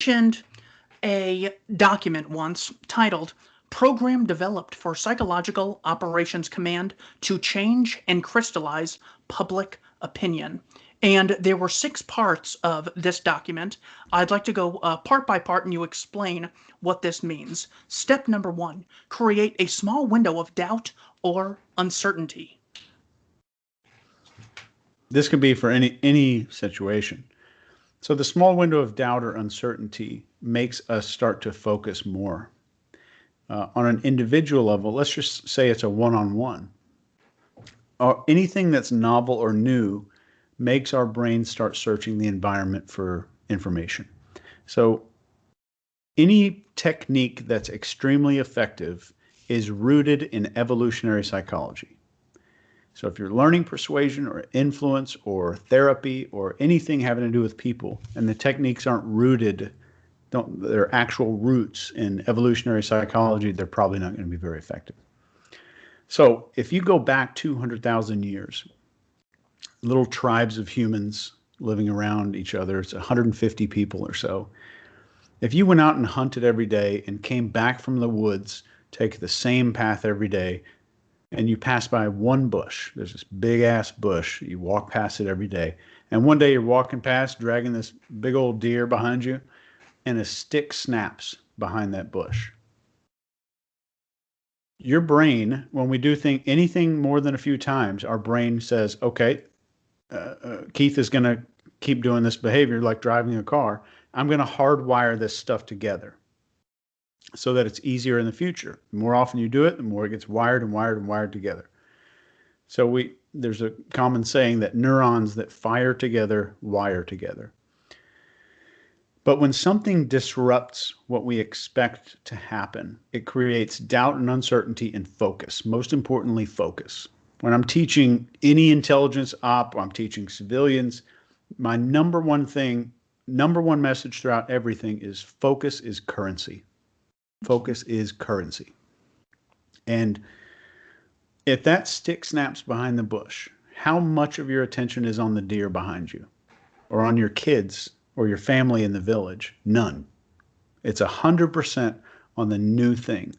mentioned a document once titled Program Developed for Psychological Operations Command to Change and Crystallize Public Opinion. And there were 6 parts of this document. I'd like to go part by part and you explain what this means. Step number 1, create a small window of doubt or uncertainty. This could be for any situation. So the small window of doubt or uncertainty makes us start to focus more. On an individual level, let's just say it's a one-on-one. Anything that's novel or new makes our brain start searching the environment for information. So any technique that's extremely effective is rooted in evolutionary psychology. So if you're learning persuasion or influence or therapy or anything having to do with people, and the techniques aren't rooted, their actual roots in evolutionary psychology, they're probably not going to be very effective. So if you go back 200,000 years, little tribes of humans living around each other, it's 150 people or so. If you went out and hunted every day and came back from the woods, take the same path every day, and you pass by one bush, there's this big ass bush, you walk past it every day, and one day you're walking past dragging this big old deer behind you, and a stick snaps behind that bush. Your brain, when we do anything more than a few times, our brain says, okay, Keith is going to keep doing this behavior like driving a car. I'm going to hardwire this stuff together so that it's easier in the future. The more often you do it, the more it gets wired and wired and wired together. So there's a common saying that neurons that fire together wire together. But when something disrupts what we expect to happen, it creates doubt and uncertainty and focus. Most importantly, focus. When I'm teaching any intelligence op, I'm teaching civilians, my number one message throughout everything is focus is currency. Focus is currency. And if that stick snaps behind the bush, how much of your attention is on the deer behind you or on your kids or your family in the village? None. It's 100% on the new thing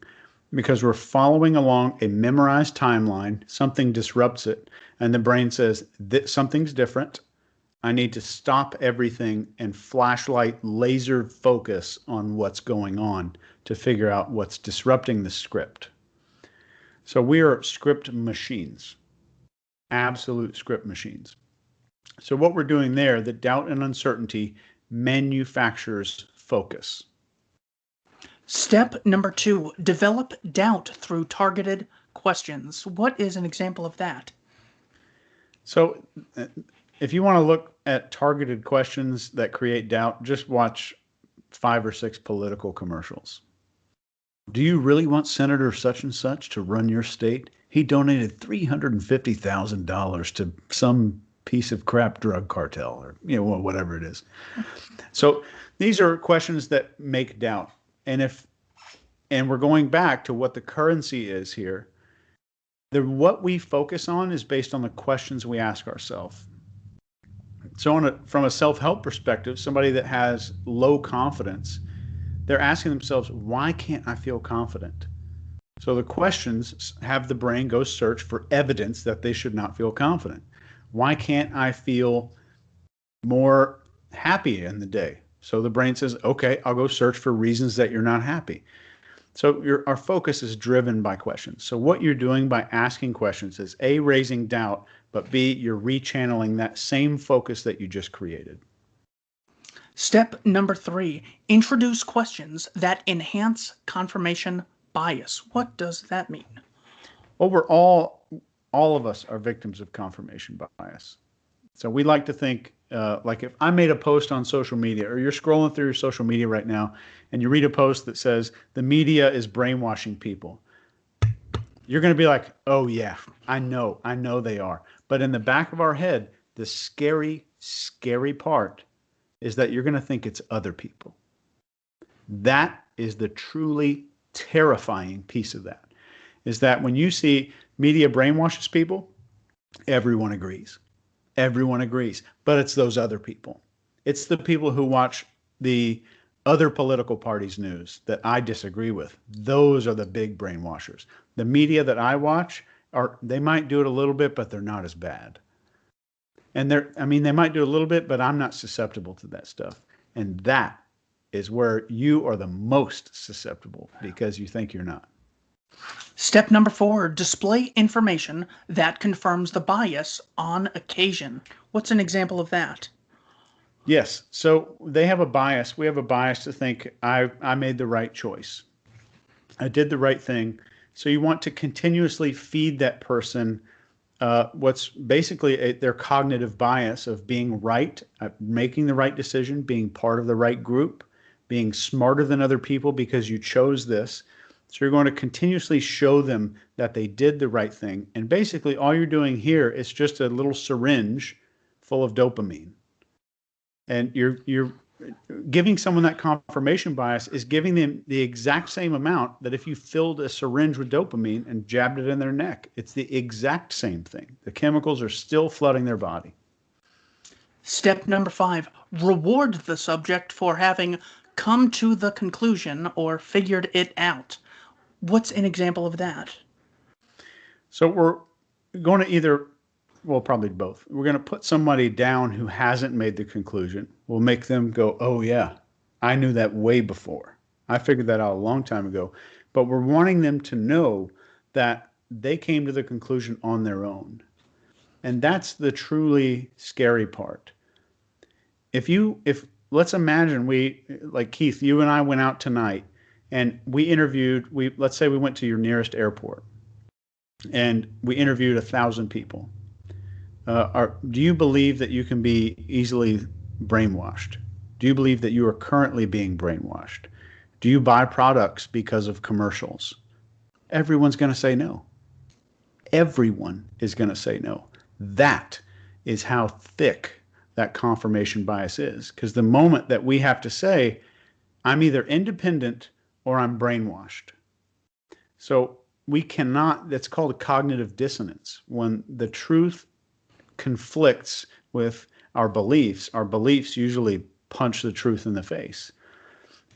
because we're following along a memorized timeline. Something disrupts it and the brain says something's different. I need to stop everything and flashlight laser focus on what's going on to figure out what's disrupting the script. So we are script machines, absolute script machines. So what we're doing there, the doubt and uncertainty manufactures focus. Step number 2, develop doubt through targeted questions. What is an example of that? So if you want to look at targeted questions that create doubt, just watch 5 or 6 political commercials. Do you really want Senator such and such to run your state? He donated $350,000 to some piece of crap drug cartel or whatever it is. So these are questions that make doubt. And we're going back to what the currency is here. What we focus on is based on the questions we ask ourselves. So from a self-help perspective, somebody that has low confidence, they're asking themselves, why can't I feel confident? So the questions have the brain go search for evidence that they should not feel confident. Why can't I feel more happy in the day? So the brain says, okay, I'll go search for reasons that you're not happy. So our focus is driven by questions. So what you're doing by asking questions is A, raising doubt, but B, you're rechanneling that same focus that you just created. Step number 3, introduce questions that enhance confirmation bias. What does that mean? Well, all of us are victims of confirmation bias. So we like to think, like if I made a post on social media, or you're scrolling through your social media right now, and you read a post that says, the media is brainwashing people. You're going to be like, oh yeah, I know they are. But in the back of our head, the scary, scary part is that you're going to think it's other people. That is the truly terrifying piece of that, is that when you see media brainwashes people, everyone agrees. Everyone agrees, but it's those other people. It's the people who watch the other political parties' news that I disagree with. Those are the big brainwashers. The media that I watch they might do it a little bit, but they're not as bad. And they might do a little bit, but I'm not susceptible to that stuff. And that is where you are the most susceptible because you think you're not. Step number 4, display information that confirms the bias on occasion. What's an example of that? Yes. So they have a bias. We have a bias to think I made the right choice. I did the right thing. So you want to continuously feed that person what's basically their cognitive bias of being right, making the right decision, being part of the right group, being smarter than other people because you chose this. So you're going to continuously show them that they did the right thing. And basically all you're doing here is just a little syringe full of dopamine. And you're giving someone that confirmation bias is giving them the exact same amount that if you filled a syringe with dopamine and jabbed it in their neck. It's the exact same thing. The chemicals are still flooding their body. Step number 5, reward the subject for having come to the conclusion or figured it out. What's an example of that? So we're going to probably both. We're going to put somebody down who hasn't made the conclusion. We'll make them go, oh yeah, I knew that way before. I figured that out a long time ago. But we're wanting them to know that they came to the conclusion on their own. And that's the truly scary part. If let's imagine like Keith, you and I went out tonight and we interviewed, let's say we went to your nearest airport and we interviewed 1,000 people. Do you believe that you can be easily brainwashed? Do you believe that you are currently being brainwashed? Do you buy products because of commercials? Everyone's going to say no. Everyone is going to say no. That is how thick that confirmation bias is. Because the moment that we have to say, I'm either independent or I'm brainwashed. So we cannot, that's called a cognitive dissonance. When the truth conflicts with our beliefs usually punch the truth in the face.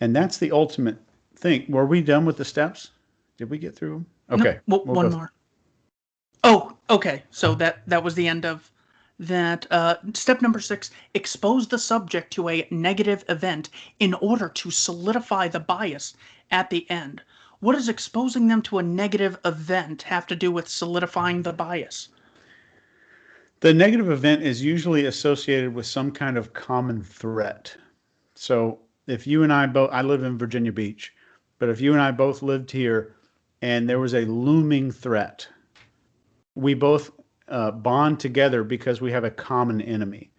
And that's the ultimate thing. Were we done with the steps? Did we get through them? Okay. No, one more. Oh, okay. So that was the end of that. Step number 6, expose the subject to a negative event in order to solidify the bias at the end. What does exposing them to a negative event have to do with solidifying the bias? The negative event is usually associated with some kind of common threat. So if you and I live in Virginia Beach, but if you and I both lived here and there was a looming threat, we both bond together because we have a common enemy.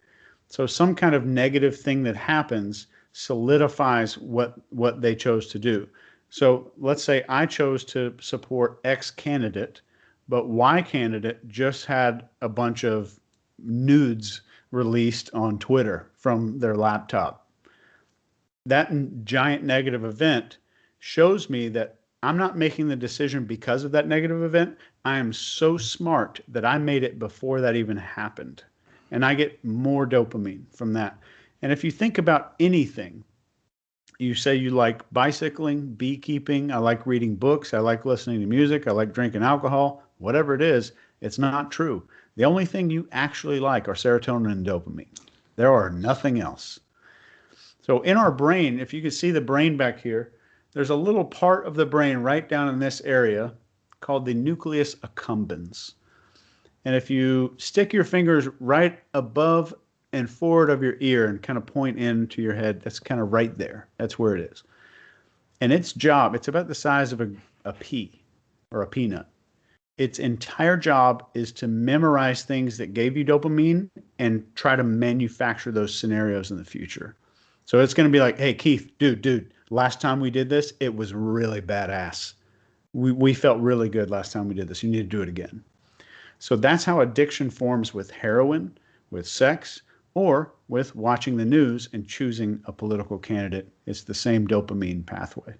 So some kind of negative thing that happens solidifies what they chose to do. So let's say I chose to support X candidate, but Y candidate just had a bunch of nudes released on Twitter from their laptop. That giant negative event shows me that I'm not making the decision because of that negative event. I am so smart that I made it before that even happened. And I get more dopamine from that. And if you think about anything, you say you like bicycling, beekeeping, I like reading books, I like listening to music, I like drinking alcohol, whatever it is, it's not true. The only thing you actually like are serotonin and dopamine. There are nothing else. So in our brain, if you can see the brain back here, there's a little part of the brain right down in this area called the nucleus accumbens. And if you stick your fingers right above and forward of your ear and kind of point into your head, that's kind of right there. That's where it is. And its job, it's about the size of a pea or a peanut. Its entire job is to memorize things that gave you dopamine and try to manufacture those scenarios in the future. So it's going to be like, hey, Keith, dude, last time we did this, it was really badass. We felt really good last time we did this. You need to do it again. So that's how addiction forms with heroin, with sex, or with watching the news and choosing a political candidate. It's the same dopamine pathway.